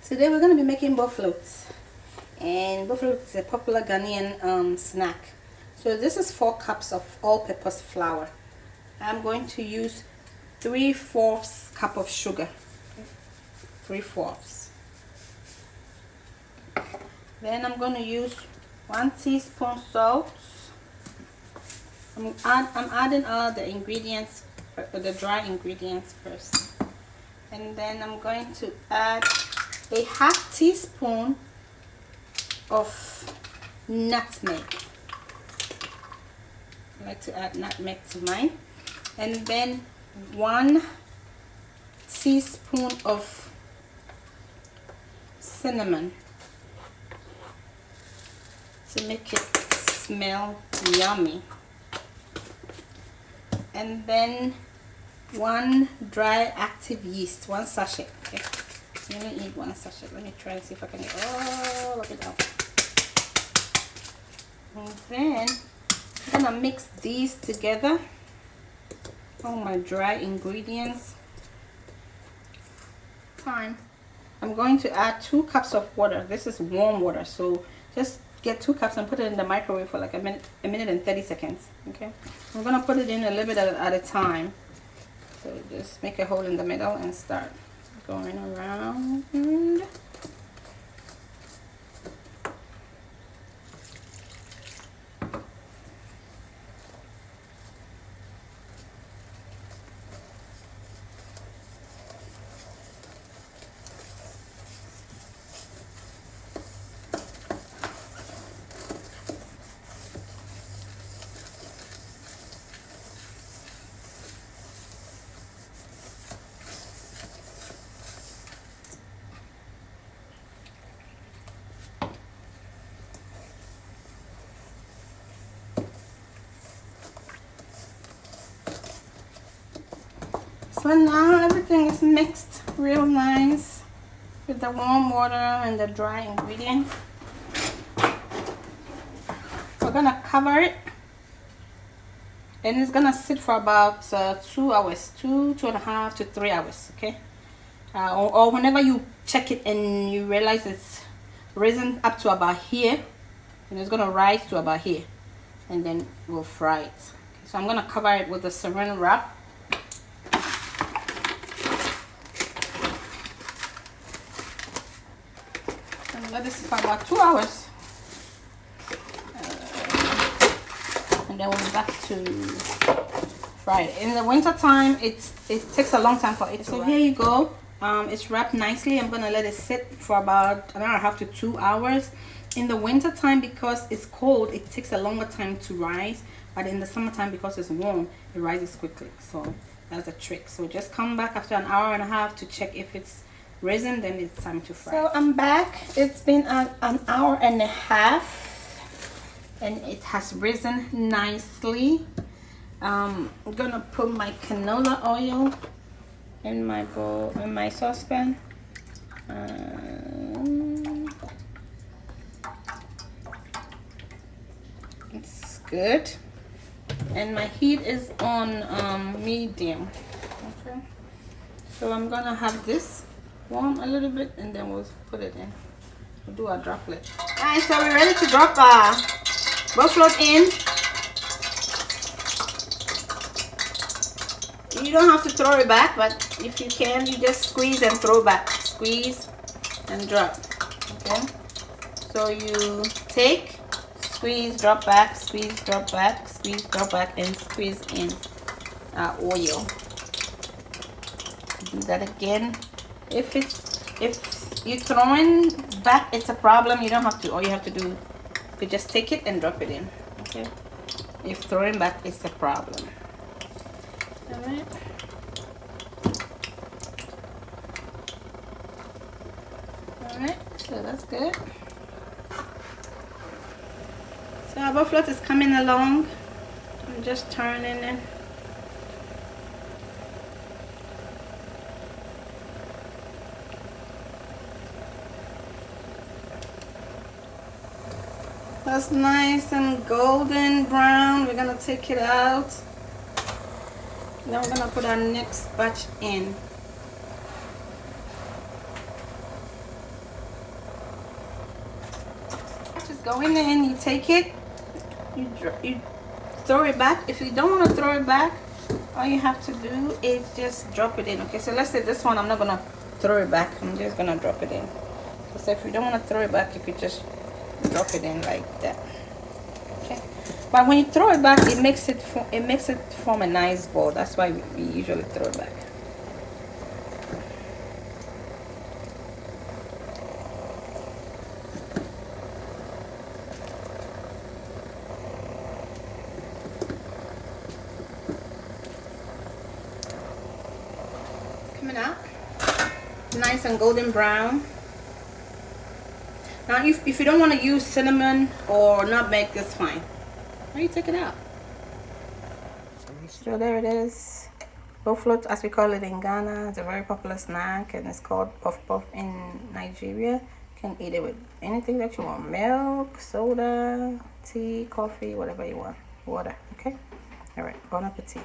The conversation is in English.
Today we're going to be making Bofloats, and Bofloat is a popular Ghanaian snack. So this is 4 cups of all-purpose flour. I'm going to use 3/4 cup of sugar. 3/4. Then I'm going to use 1 teaspoon salt. I'm adding all the ingredients, the dry ingredients first, and then I'm going to add a 1/2 teaspoon of nutmeg. I like to add nutmeg to mine, and then 1 teaspoon of cinnamon to make it smell yummy, and then 1 dry active yeast, 1 sachet. Okay, you only need 1 sachet. Let me try and see if I can get all of it out. And then I'm gonna mix these together, all my dry ingredients. I'm going to add 2 cups of water. This is warm water, so just get 2 cups and put it in the microwave for like a minute and 30 seconds. Okay, I'm gonna put it in a little bit at a time. So just make a hole in the middle and start going around. So now everything is mixed real nice with the warm water and the dry ingredients. We're gonna cover it, and it's gonna sit for about 2 hours, 2.5 to 3 hours. Okay, or whenever you check it and you realize it's risen up to about here, and it's gonna rise to about here, and then we'll fry it. Okay, so I'm gonna cover it with a saran wrap. Let this for about 2 hours, and then we'll be back to fry it. In the winter time, it takes a long time for it. So here you go. It's wrapped nicely. I'm gonna let it sit for about 1.5 to 2 hours. In the winter time, because it's cold, it takes a longer time to rise. But in the summertime, because it's warm, it rises quickly. So that's a trick. So just come back after 1.5 hours to check if it's risen, then it's time to fry. So I'm back. It's been an 1.5 hours, and it has risen nicely. I'm gonna put my canola oil in my bowl, in my saucepan. It's good, and my heat is on medium. Okay, so I'm gonna have this warm a little bit, and then we'll put it in. We'll do a droplet. Alright, so we're ready to drop our Bofloat in. You don't have to throw it back, but if you can, you just squeeze and throw back. Squeeze and drop. Okay, so you take, squeeze, drop back, squeeze, drop back, squeeze, drop back, and squeeze in oil. Do that again. If you're throwing back, it's a problem. You don't have to. All you have to do, you just take it and drop it in. Okay, if throwing back, it's a problem. All right. All right, so that's good. So our Bofloat is coming along. I'm just turning it. That's nice and golden brown. We're gonna take it out. Now we're gonna put our next batch in. go in there and you take it, you throw it back. If you don't want to throw it back, all you have to do is just drop it in. Okay, so let's say this one, I'm not gonna throw it back, I'm just gonna drop it in. So if you don't want to throw it back, you could just drop it in like that. Okay, but when you throw it back, it makes it form a nice ball. That's why we usually throw it back. Coming out nice and golden brown. Now if you don't want to use cinnamon or nutmeg, that's fine. Now you take it out. So there it is. Bofloat, as we call it in Ghana. It's a very popular snack and it's called puff puff in Nigeria. You can eat it with anything that you want. Milk, soda, tea, coffee, whatever you want. Water, okay? Alright, bon appetit.